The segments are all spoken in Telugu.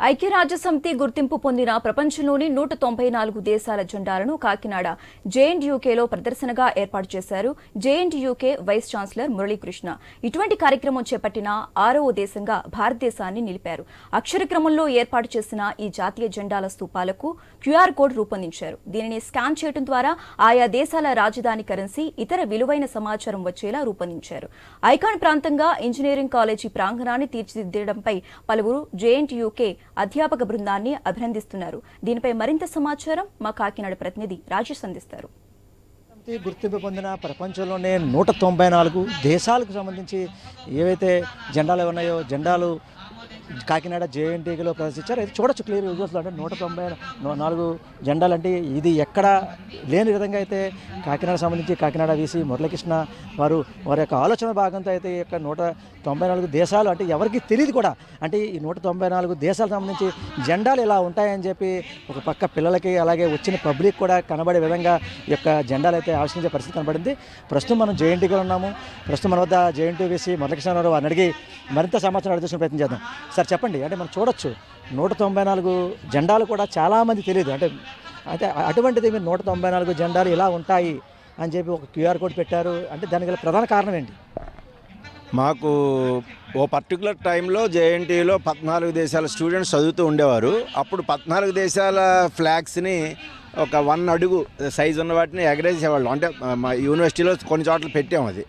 ఐక్యరాజ్యసమితి గుర్తింపు పొందిన ప్రపంచంలోని 194 దేశాల జెండాలను కాకినాడ జేఎన్టీయూకేలో ప్రదర్శనగా ఏర్పాటు చేశారు జేఎన్టీయూకే వైస్ ఛాన్సలర్ మురళీకృష్ణ. ఇటువంటి కార్యక్రమం చేపట్టిన 6వ దేశంగా భారతదేశాన్ని నిలిపారు. అక్షరక్రమంలో ఏర్పాటు చేసిన ఈ జాతీయ జెండాల స్తూపాలకు క్యూఆర్ కోడ్ రూపొందించారు. దీనిని స్కాన్ చేయడం ద్వారా ఆయా దేశాల రాజధాని కరెన్సీ, ఇతర విలువైన సమాచారం వచ్చేలా రూపొందించారు. ఐకాన్ ప్రాంతంగా ఇంజనీరింగ్ కాలేజీ ప్రాంగణాన్ని తీర్చిదిద్దడంపై పలువురు జేఎన్టీయూకే అధ్యాపక బృందాన్ని అభినందిస్తున్నారు. దీనిపై మరింత సమాచారం మా కాకినాడ ప్రతినిధి రాజేష్ అందిస్తారు. గుర్తింపు పొందిన ప్రపంచంలోనే 194 దేశాలకు సంబంధించి ఏవైతే జెండాలు ఉన్నాయో జెండాలు కాకినాడ జేఎన్టీయూలో ప్రదర్శించారు. అయితే చూడొచ్చు క్లియర్ విజువల్స్లో. అంటే 194 జెండాలు అంటే ఇది ఎక్కడ లేని విధంగా అయితే కాకినాడ సంబంధించి కాకినాడ వీసీ మురళీకృష్ణ వారి యొక్క ఆలోచన భాగంతో అయితే ఈ యొక్క 194 దేశాలు అంటే ఎవరికి తెలియదు కూడా. అంటే ఈ 194 దేశాలకు సంబంధించి జెండాలు ఇలా ఉంటాయని చెప్పి ఒక పక్క పిల్లలకి అలాగే వచ్చిన పబ్లిక్ కూడా కనబడే విధంగా ఈ యొక్క జెండాలు అయితే ఆవిష్కరించే పరిస్థితి కనబడింది. ప్రస్తుతం మనం జేఎన్టీయూలో ఉన్నాము. ప్రస్తుతం మన వద్ద జేఎన్టీయూ వీసీ మురళీకృష్ణ గారు వారిని అడిగి మరింత సమాచారం అడిగే ప్రయత్నం చేద్దాం. సార్ చెప్పండి, అంటే మనం చూడొచ్చు 194 జెండాలు కూడా చాలామంది తెలియదు. అయితే అటువంటిది మీరు 194 జెండాలు ఇలా ఉంటాయి అని చెప్పి ఒక క్యూఆర్ కోడ్ పెట్టారు. అంటే దానికి గల ప్రధాన కారణం ఏంటి? మాకు ఓ పర్టికులర్ టైంలో జేఎన్టీయూలో 14 దేశాల స్టూడెంట్స్ చదువుతూ ఉండేవారు. అప్పుడు 14 దేశాల ఫ్లాగ్స్ని ఒక 1 అడుగు సైజు ఉన్న వాటిని ఎగరేసేవాళ్ళం. అంటే మా యూనివర్సిటీలో కొన్ని చోట్ల పెట్టాము అది.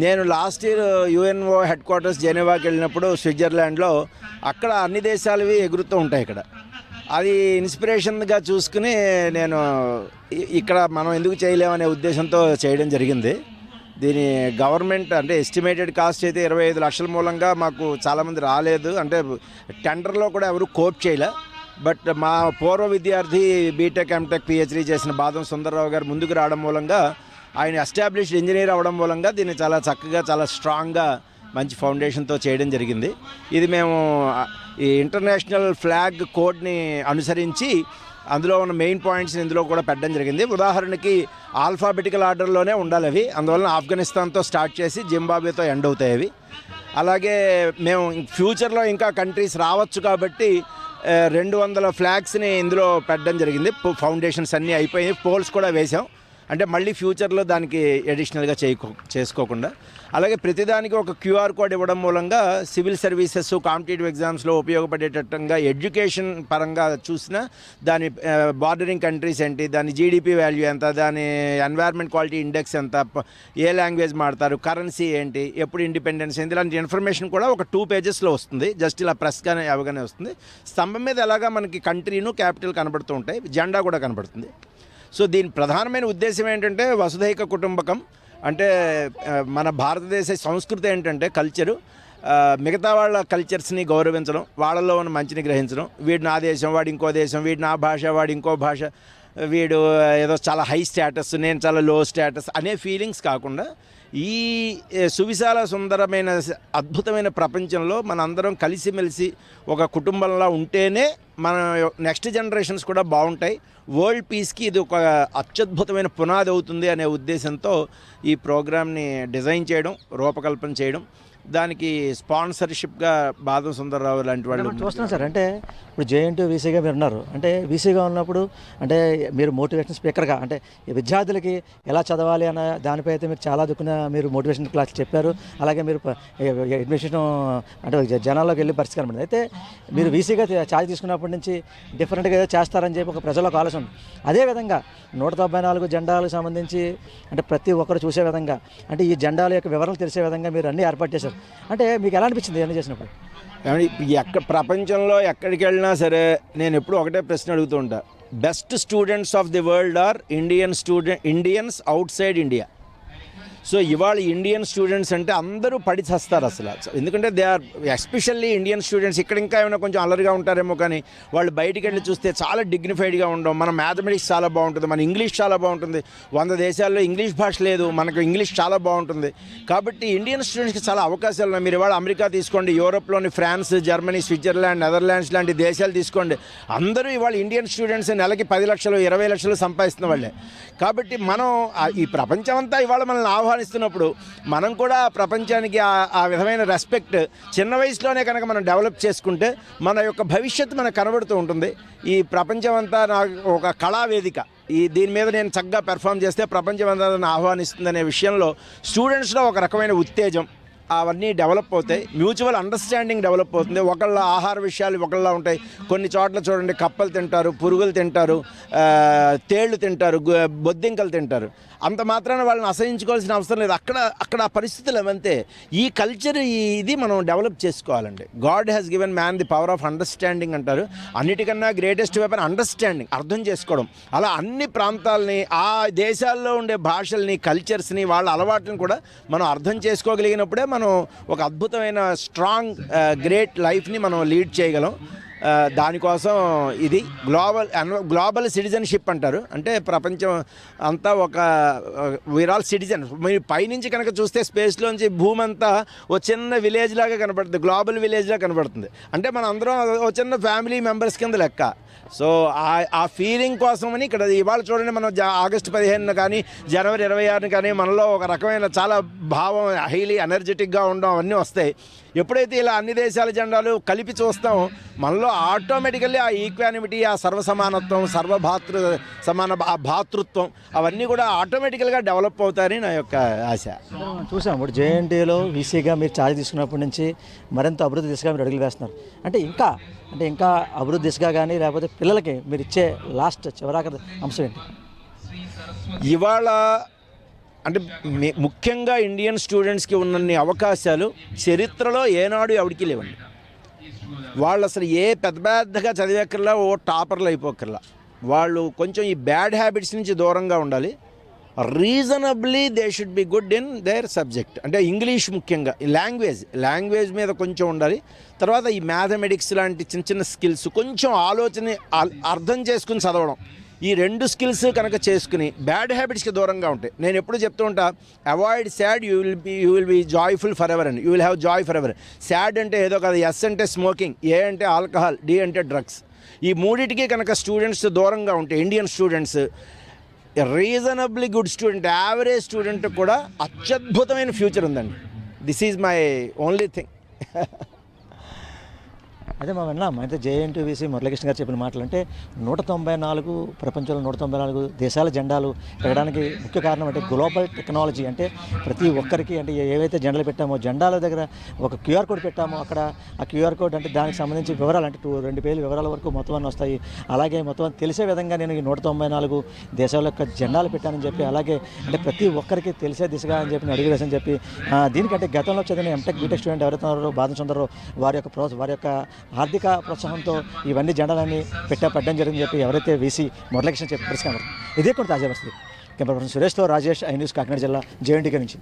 నేను last year UNO headquarters జెనీవాకి వెళ్ళినప్పుడు స్విట్జర్లాండ్లో అక్కడ అన్ని దేశాలవి ఎగురుతూ ఉంటాయి. ఇక్కడ అది ఇన్స్పిరేషన్గా చూసుకుని నేను ఇక్కడ మనం ఎందుకు చేయలేమనే ఉద్దేశంతో చేయడం జరిగింది. దీని గవర్నమెంట్ అంటే ఎస్టిమేటెడ్ కాస్ట్ అయితే 25 లక్షల మూలంగా మాకు చాలామంది రాలేదు. అంటే టెండర్లో కూడా ఎవరు కోట్ చేయలే. బట్ మా పూర్వ విద్యార్థి బీటెక్ ఎంటెక్ పిహెచ్డీ చేసిన బాదం సుందర్రావు గారు ముందుకు రావడం మూలంగా, ఆయన ఎస్టాబ్లిష్డ్ ఇంజనీర్ అవ్వడం మూలంగా దీన్ని చాలా చక్కగా చాలా స్ట్రాంగ్గా మంచి ఫౌండేషన్తో చేయడం జరిగింది. ఇది మేము ఈ ఇంటర్నేషనల్ ఫ్లాగ్ కోడ్ని అనుసరించి అందులో ఉన్న మెయిన్ పాయింట్స్ని ఇందులో కూడా పెట్టడం జరిగింది. ఉదాహరణకి ఆల్ఫాబెటికల్ ఆర్డర్లోనే ఉండాలి అవి. అందువలన ఆఫ్ఘనిస్తాన్తో స్టార్ట్ చేసి జింబాబ్వేతో ఎండ్ అవుతాయి అవి. అలాగే మేము ఫ్యూచర్లో ఇంకా కంట్రీస్ రావచ్చు కాబట్టి 200 ఫ్లాగ్స్ని ఇందులో పెట్టడం జరిగింది. ఫౌండేషన్స్ అన్నీ అయిపోయి పోల్స్ కూడా వేసాం. అంటే మళ్ళీ ఫ్యూచర్లో దానికి అడిషనల్గా చేసుకోకుండా. అలాగే ప్రతిదానికి ఒక క్యూఆర్ కోడ్ ఇవ్వడం మూలంగా సివిల్ సర్వీసెస్, కాంపిటేటివ్ ఎగ్జామ్స్లో ఉపయోగపడేటట్టుగా ఎడ్యుకేషన్ పరంగా చూసినా దాని బార్డరింగ్ కంట్రీస్ ఏంటి, దాని జీడిపి వాల్యూ ఎంత, దాని ఎన్వైర్న్మెంట్ క్వాలిటీ ఇండెక్స్ ఎంత, ఏ లాంగ్వేజ్ మాడతారు, కరెన్సీ ఏంటి, ఎప్పుడు ఇండిపెండెన్స్ ఏంటి, ఇలాంటి ఇన్ఫర్మేషన్ కూడా ఒక 2 పేజెస్లో వస్తుంది. జస్ట్ ఇలా ప్రెస్గానే అవగానే వస్తుంది. స్తంభం మీద ఎలాగా మనకి కంట్రీను క్యాపిటల్ కనబడుతూ ఉంటాయి, జెండా కూడా కనబడుతుంది. సో దీని ప్రధానమైన ఉద్దేశం ఏంటంటే వసుధైక కుటుంబకం. అంటే మన భారతదేశ సంస్కృతి ఏంటంటే కల్చరు, మిగతా వాళ్ళ కల్చర్స్ని గౌరవించడం, వాళ్ళలో ఉన్న మంచిని గ్రహించడం. వీడు నా దేశం, వాడు ఇంకో దేశం, వీడు నా భాష, వాడు ఇంకో భాష, వీడు ఏదో చాలా హై స్టేటస్, నేను చాలా లో స్టేటస్ అనే ఫీలింగ్స్ కాకుండా ఈ సువిశాల సుందరమైన అద్భుతమైన ప్రపంచంలో మనందరం కలిసిమెలిసి ఒక కుటుంబంలా ఉంటేనే మన నెక్స్ట్ జనరేషన్స్ కూడా బాగుంటాయి. వరల్డ్ పీస్కి ఇది ఒక అత్యద్భుతమైన పునాది అవుతుంది అనే ఉద్దేశంతో ఈ ప్రోగ్రామ్ని డిజైన్ చేయడం, రూపకల్పన చేయడం, దానికి స్పాన్సర్షిప్గా బాదం సుందర్రావు లాంటి వాళ్ళు చూస్తున్నాం సార్. అంటే ఇప్పుడు జేఎన్టీయూ వీసీగా మీరు ఉన్నారు. అంటే వీసీగా ఉన్నప్పుడు అంటే మీరు మోటివేషన్ స్పీకర్గా అంటే విద్యార్థులకి ఎలా చదవాలి అన్న దానిపై అయితే మీరు చాలా దుక్కున మీరు మోటివేషన్ క్లాస్ చెప్పారు. అలాగే మీరు అడ్మిషన్ అంటే జనాల్లోకి వెళ్ళి పరిస్థితి కనబడింది. అయితే మీరు వీసీగా ఛార్జ్ తీసుకున్నప్పటి నుంచి డిఫరెంట్గా ఏదో చేస్తారని చెప్పి ఒక ప్రజలకు ఆలోచన. అదేవిధంగా 194 జెండాలకు సంబంధించి అంటే ప్రతి ఒక్కరు చూసే విధంగా అంటే ఈ జెండాల యొక్క వివరాలు తెలిసే విధంగా మీరు అన్నీ ఏర్పాటు చేశారు. అంటే మీకు ఎలా అనిపించింది ఇవన్నీ చేసినప్పుడు? ప్రపంచంలో ఎక్కడికి వెళ్ళినా సరే నేను ఎప్పుడు ఒకటే ప్రశ్న అడుగుతూ ఉంటా. Best students of the world are Indians outside India. So ఇవాళ ఇండియన్ స్టూడెంట్స్ అంటే అందరూ పడి చస్తారు అసలు. ఎందుకంటే they are especially Indian students. ఇక్కడ ఇంకా ఏమైనా కొంచెం అల్లరిగా ఉంటారేమో, కానీ వాళ్ళు బయటికి వెళ్ళి చూస్తే చాలా డిగ్నిఫైడ్గా ఉండడం. మన మ్యాథమెటిక్స్ చాలా బాగుంటుంది, మన ఇంగ్లీష్ చాలా బాగుంటుంది. 100 దేశాల్లో ఇంగ్లీష్ భాష లేదు, మనకు ఇంగ్లీష్ చాలా బాగుంటుంది. కాబట్టి ఇండియన్ స్టూడెంట్స్కి చాలా అవకాశాలు ఉన్నాయి. మీరు ఇవాళ అమెరికా తీసుకోండి, యూరోప్లోని ఫ్రాన్స్, జర్మనీ, స్విట్జర్లాండ్, నెదర్లాండ్స్ లాంటి దేశాలు తీసుకోండి. అందరూ ఇవాళ ఇండియన్ స్టూడెంట్స్ నెలకి 10 లక్షలు 20 లక్షలు సంపాదిస్తున్న వాళ్ళే. కాబట్టి మనం ఈ ప్రపంచం అంతా ఇవాళ మనల్ని ఆహ్వానిస్తున్నప్పుడు మనం కూడా ప్రపంచానికి ఆ విధమైన రెస్పెక్ట్ చిన్న వయసులోనే కనుక మనం డెవలప్ చేసుకుంటే మన యొక్క భవిష్యత్తు మనకు కనబడుతూ ఉంటుంది. ఈ ప్రపంచం అంతా నాకు ఒక కళావేదిక, దీని మీద నేను చక్కగా పెర్ఫామ్ చేస్తే ప్రపంచం అంతా నన్ను ఆహ్వానిస్తుందనే విషయంలో స్టూడెంట్స్లో ఒక రకమైన ఉత్తేజం అవన్నీ డెవలప్ అవుతాయి. మ్యూచువల్ అండర్స్టాండింగ్ డెవలప్ అవుతుంది. ఒకళ్ళ ఆహార విషయాలు ఒకళ్ళ ఉంటాయి. కొన్ని చోట్ల చూడండి, కప్పలు తింటారు, పురుగులు తింటారు, తేళ్లు తింటారు, బొద్దింకలు తింటారు. అంత మాత్రాన వాళ్ళని అసహించుకోవాల్సిన అవసరం లేదు. అక్కడ ఆ పరిస్థితులు ఏమంతే. ఈ కల్చర్ ఇది మనం డెవలప్ చేసుకోవాలండి. God has given man the power of understanding అంటారు. అన్నిటికన్నా గ్రేటెస్ట్ వెపన్ అండర్స్టాండింగ్, అర్థం చేసుకోవడం. అలా అన్ని ప్రాంతాలని, ఆ దేశాల్లో ఉండే భాషల్ని, కల్చర్స్ని, వాళ్ళ అలవాట్లను కూడా మనం అర్థం చేసుకోగలిగినప్పుడే మనం ఒక అద్భుతమైన స్ట్రాంగ్ గ్రేట్ లైఫ్ని మనం లీడ్ చేయగలం. దానికోసం ఇది గ్లోబల్ సిటిజన్షిప్ అంటారు. అంటే ప్రపంచం అంతా ఒక వీఆర్ ఆల్ సిటిజన్. మీరు పైనుంచి కనుక చూస్తే స్పేస్లోంచి భూమి అంతా ఒక చిన్న విలేజ్ లాగా కనబడుతుంది, గ్లోబల్ విలేజ్లా కనబడుతుంది. అంటే మనం అందరం ఒక చిన్న ఫ్యామిలీ మెంబర్స్ కింద లెక్క. సో ఆ ఫీలింగ్ కోసమని ఇక్కడ ఇవాళ చూడండి, మనం ఆగస్టు 15 కానీ జనవరి 26 కానీ మనలో ఒక రకమైన చాలా భావం, హైలీ ఎనర్జెటిక్గా ఉండడం అవన్నీ వస్తాయి. ఎప్పుడైతే ఇలా అన్ని దేశాల జెండాలు కలిపి చూస్తామో మనలో ఆటోమేటికల్లీ ఆ ఈక్వానిమిటీ, ఆ సర్వసమానత్వం, ఆ భాతృత్వం అవన్నీ కూడా ఆటోమేటికల్గా డెవలప్ అవుతాయని నా యొక్క ఆశ. చూసాం ఇప్పుడు జేఎన్టీలో వీసీగా మీరు ఛార్జ్ తీసుకున్నప్పటి నుంచి మరింత అభివృద్ధి దిశగా మీరు అడుగులు వేస్తున్నారు. అంటే ఇంకా అభివృద్ధి దిశగా కానీ, లేకపోతే పిల్లలకి మీరు ఇచ్చే చివరాఖరి అంశం ఏంటి? ఇవాళ అంటే ముఖ్యంగా ఇండియన్ స్టూడెంట్స్కి ఉన్నన్ని అవకాశాలు చరిత్రలో ఏనాడు ఎవరికి లేవండి. వాళ్ళు అసలు పెద్దగా చదివేకర్లా టాపర్లు అయిపోకర్లా. వాళ్ళు కొంచెం ఈ బ్యాడ్ హ్యాబిట్స్ నుంచి దూరంగా ఉండాలి. Reasonably they should be good in there subject. అంటే ఇంగ్లీష్ ముఖ్యంగా, లాంగ్వేజ్ మీద కొంచెం ఉండాలి. తర్వాత ఈ మ్యాథమెటిక్స్ లాంటి చిన్న చిన్న స్కిల్స్, కొంచెం ఆలోచన అర్థం చేసుకుని చదవడం, ఈ 2 స్కిల్స్ కనుక చేసుకుని బ్యాడ్ హ్యాబిట్స్కి దూరంగా ఉంటాయి. నేను ఎప్పుడు చెప్తూ ఉంటా, avoid sad, you will be joyful forever and you will have joy forever. Sad అంటే ఏదో కాదు. ఎస్ అంటే స్మోకింగ్, ఏ అంటే ఆల్కహాల్, డి అంటే డ్రగ్స్. ఈ మూడింటికి కనుక స్టూడెంట్స్ దూరంగా ఉంటే, Indian students reasonably good student, average student కూడా అత్యద్భుతమైన ఫ్యూచర్ ఉందండి. This is my only thing. అదే మనం విన్నాం. అయితే జేఎన్టీయూసీ మురళీకృష్ణ గారు చెప్పిన మాటలు అంటే 194 ప్రపంచంలో 194 దేశాల జెండాలు పెట్టడానికి ముఖ్య కారణం అంటే గ్లోబల్ టెక్నాలజీ. అంటే ప్రతి ఒక్కరికి, అంటే ఏవైతే జెండాలు పెట్టామో జెండాల దగ్గర ఒక క్యూఆర్ కోడ్ పెట్టామో, అక్కడ ఆ క్యూఆర్ కోడ్ అంటే దానికి సంబంధించి వివరాలు, అంటే 2 పేజీల వివరాల వరకు మొత్తం అన్నీ వస్తాయి. అలాగే మొత్తం తెలిసే విధంగా నేను ఈ 194 దేశాల యొక్క జెండాలు పెట్టానని చెప్పి, అలాగే అంటే ప్రతి ఒక్కరికి తెలిసే దిశగా అని చెప్పి అడుగు వేసని చెప్పి, దీనికంటే గతంలో చదివిన ఎంటెక్ బీటెక్ స్టూడెంట్ ఎవరైతే ఉన్నారో బాదం చంద్రరావు వారి యొక్క ఆర్థిక ప్రోత్సాహంతో ఇవన్నీ జెండాలన్నీ పెట్టడం జరిగిందని చెప్పి ఎవరైతే వీసీ మురళీకృష్ణ చెప్పి పరిష్కారం. ఇదే కొన్ని తాజా పరిస్థితి. కెమెరా పర్సన్ సురేష్తో రాజేష్, ఐ న్యూస్, కాకినాడ జిల్లా, జేఎన్టీకే నుంచి.